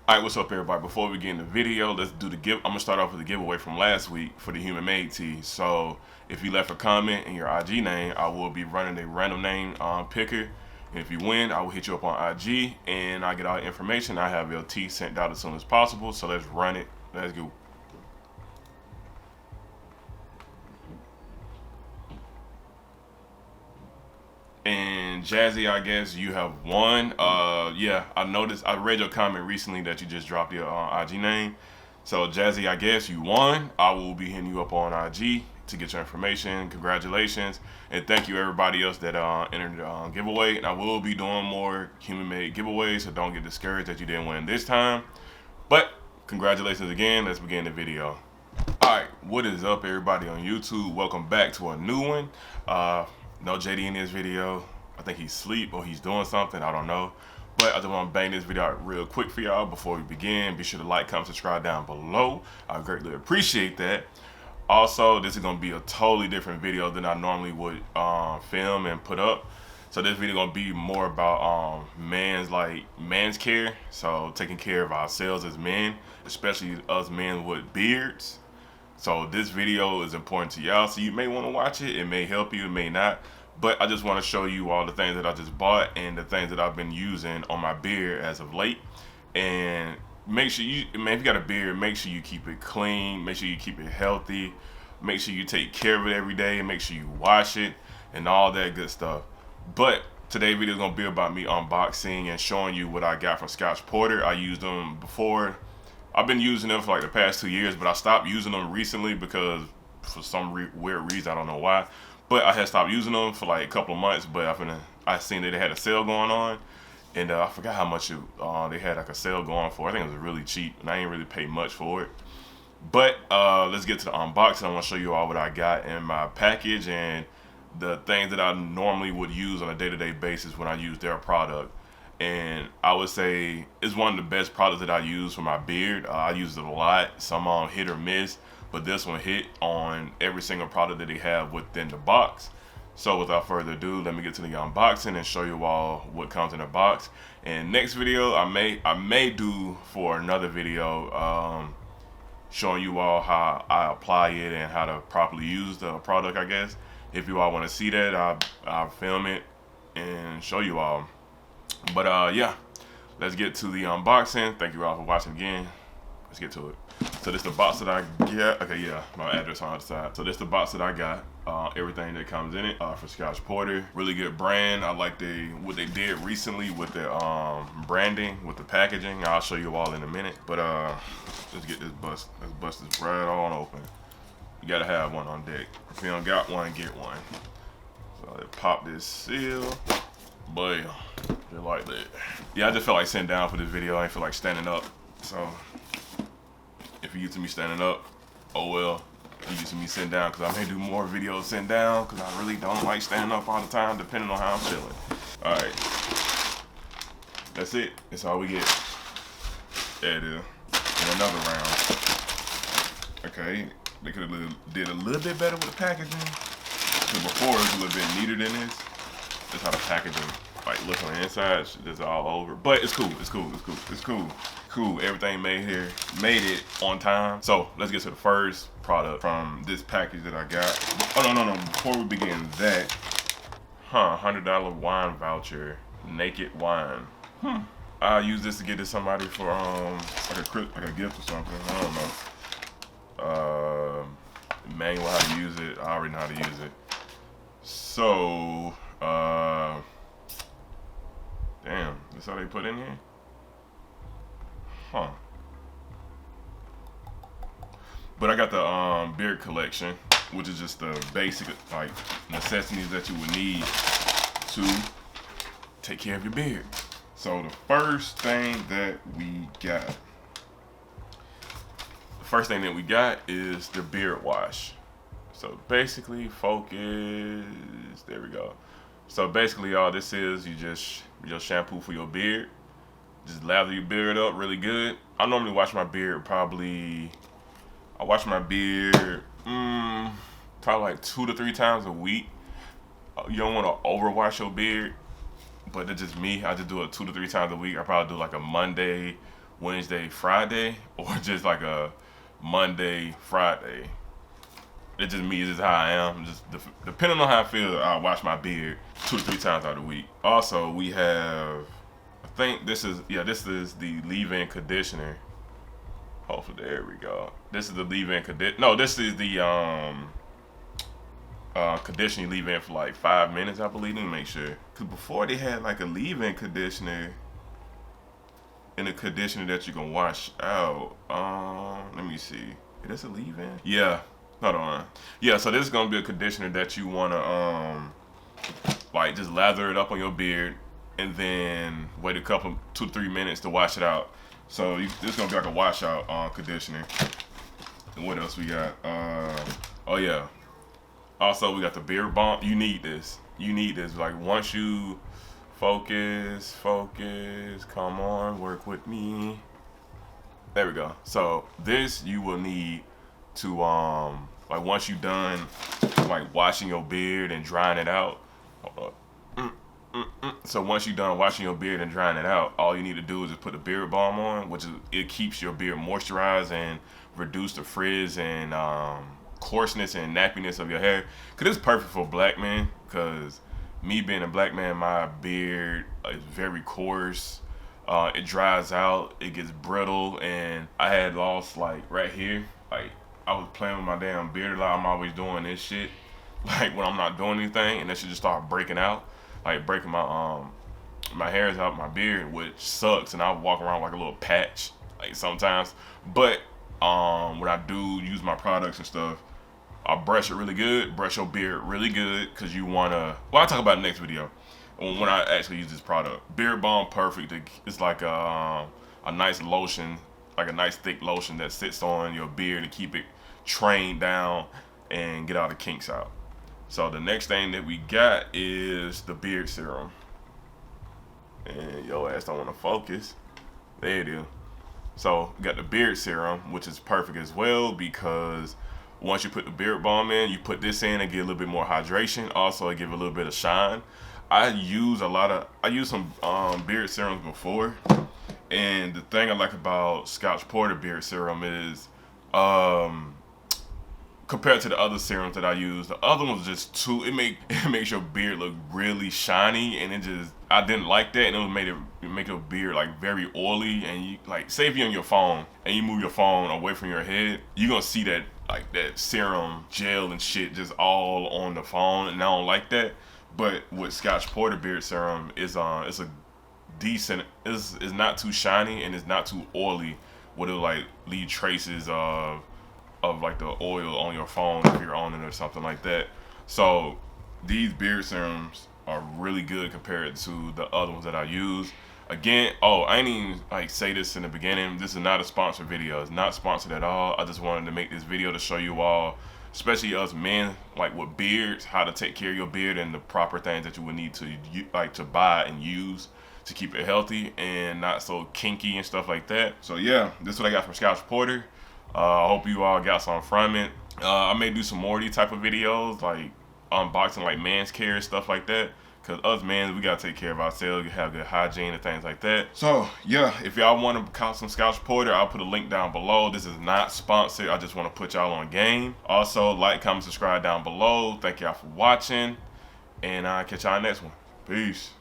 Alright, what's up everybody? Before we get in the video, let's do the I'm gonna start off with the giveaway from last week for the Human Made tee. So if you left a comment in your IG name, I will be running a random name picker. And if you win, I will hit you up on IG and I get all the information. I have your tee sent out as soon as possible. So let's run it. Let's go. And Jazzy, I guess you have won. Yeah, I noticed. I read your comment recently that you just dropped your IG name. So Jazzy, I guess you won. I will be hitting you up on IG to get your information. Congratulations, and thank you everybody else that entered the giveaway. And I will be doing more human-made giveaways, so don't get discouraged that you didn't win this time. But congratulations again. Let's begin the video. Alright, what is up everybody on YouTube? Welcome back to a new one. No JD in this video. I think he's asleep or he's doing something, I don't know. But I just want to bang this video out real quick for y'all before we begin. Be sure to like, comment, subscribe down below. I greatly appreciate that. Also, this is going to be a totally different video than I normally would film and put up. So this video going to be more about man's care. So taking care of ourselves as men, especially us men with beards. So this video is important to y'all, so you may want to watch it. It may help you, it may not. But I just want to show you all the things that I just bought and the things that I've been using on my beard as of late. And make sure if you got a beard, make sure you keep it clean, make sure you keep it healthy, make sure you take care of it every day, make sure you wash it and all that good stuff. But today's video is going to be about me unboxing and showing you what I got from Scotch Porter. I used them before. I've been using them for like the past 2 years, but I stopped using them recently because for some weird reason, I don't know why. But I had stopped using them for like a couple of months, but I seen that they had a sale going on, and I forgot how much they had like a sale going for. I think it was really cheap, and I ain't really paid much for it. But let's get to the unboxing. I want to show you all what I got in my package and the things that I normally would use on a day-to-day basis when I use their product. And I would say it's one of the best products that I use for my beard. I use it a lot. Some hit or miss, but this one hit on every single product that they have within the box. So without further ado, let me get to the unboxing and show you all what comes in the box. And next video, I may do for another video showing you all how I apply it and how to properly use the product, I guess. If you all want to see that, I'll film it and show you all. But yeah, let's get to the unboxing. Thank you all for watching again. Let's get to it. So this is the box that I got. Okay, yeah, my address on the side. So this is the box that I got. Everything that comes in it for Scotch Porter. Really good brand. I like what they did recently with the branding, with the packaging. I'll show you all in a minute. But let's get this bust. Let's bust this right on open. You gotta have one on deck. If you don't got one, get one. So let's pop this seal. Bam. Just like that. Yeah, I just felt like sitting down for this video. I ain't feel like standing up. So if you're used to me standing up, oh well. You're used to me sitting down, because I may do more videos sitting down, because I really don't like standing up all the time, depending on how I'm feeling. Alright. That's it. That's all we get. There it is. And another round. Okay. They could have did a little bit better with the packaging. Because before it was a little bit neater than this. That's how the packaging like look on the inside. It's all over, but it's cool. It's cool. It's cool. It's cool. Cool. Everything made it on time. So let's get to the first product from this package that I got. Oh no. Before we begin that, $100 wine voucher, naked wine. I use this to get to somebody for like a gift or something. I don't know. Manual how to use it. I already know how to use it. So damn, that's all they put in here? But I got the beard collection, which is just the basic like necessities that you would need to take care of your beard. So the first thing that we got is the beard wash. So basically, focus, there we go. So basically all this is, you just shampoo for your beard. Just lather your beard up really good. I normally wash my beard probably probably like 2 to 3 times a week. You don't want to overwash your beard, but it's just me. I just do it 2 to 3 times a week. I probably do like a Monday, Wednesday, Friday, or just like a Monday, Friday. It's just me. It's just how I am. Just depending on how I feel, I wash my beard 2 to 3 times out of the week. Also, we have, I think this is the leave-in conditioner. Hopefully, there we go. This is the leave-in conditioner. No, this is the conditioner you leave in for like 5 minutes, I believe. Let me make sure. Cause before they had like a leave-in conditioner and a conditioner that you can wash out. Let me see. Is this a leave-in? Yeah. Hold on. Yeah, so this is gonna be a conditioner that you wanna like just lather it up on your beard and then wait a couple 2 to 3 minutes to wash it out. So this is gonna be like a washout conditioner. And what else we got? Oh yeah. Also we got the beard balm. You need this. You need this. Like once you focus, come on, work with me. There we go. So this you will need to like once you're done like washing your beard and drying it out. Hold up. So once you're done washing your beard and drying it out, all you need to do is just put the beard balm on, which is it keeps your beard moisturized and reduce the frizz and coarseness and nappiness of your hair. Cause it's perfect for black men. Cause me being a black man, my beard is very coarse. It dries out, it gets brittle, and I had lost like right here, like I was playing with my damn beard a lot. I'm always doing this shit, like when I'm not doing anything, and that shit just start breaking out, like breaking my hairs out my beard, which sucks, and I walk around like a little patch, like sometimes. But when I do use my products and stuff, I brush it really good, brush your beard really good, cause you wanna. Well, I'll talk about it next video. When I actually use this product. Beard balm, perfect. It's like a nice lotion, like a nice thick lotion that sits on your beard to keep it trained down and get all the kinks out. So the next thing that we got is the beard serum. And your ass don't want to focus. There it is. So we got the beard serum, which is perfect as well because once you put the beard balm in, you put this in and get a little bit more hydration. Also, it give a little bit of shine. I use some beard serums before, and the thing I like about Scotch Porter beard serum is compared to the other serums that I use, the other one's just too it makes your beard look really shiny, and I didn't like that, and it make your beard like very oily. And you like say if you're on your phone and you move your phone away from your head, you're gonna see that like that serum gel and shit just all on the phone, and I don't like that. But with Scotch Porter beard serum it's a decent, it's not too shiny and it's not too oily, where it'll like leave traces of like the oil on your phone if you're on it or something like that. So these beard serums are really good compared to the other ones that I use. Again, I ain't even like say this in the beginning. This is not a sponsored video. It's not sponsored at all. I just wanted to make this video to show you all, especially us men, like with beards, how to take care of your beard and the proper things that you would need to buy and use to keep it healthy and not so kinky and stuff like that. So yeah, this is what I got from Scotch Porter. I hope you all got something from it. I may do some more of these type of videos, like unboxing like man's care and stuff like that. Cause us men, we gotta take care of ourselves, have good hygiene and things like that. So yeah, if y'all want to cop some Scotch Porter, I'll put a link down below. This is not sponsored. I just want to put y'all on game. Also, like, comment, subscribe down below. Thank y'all for watching, and I'll catch y'all next one. Peace.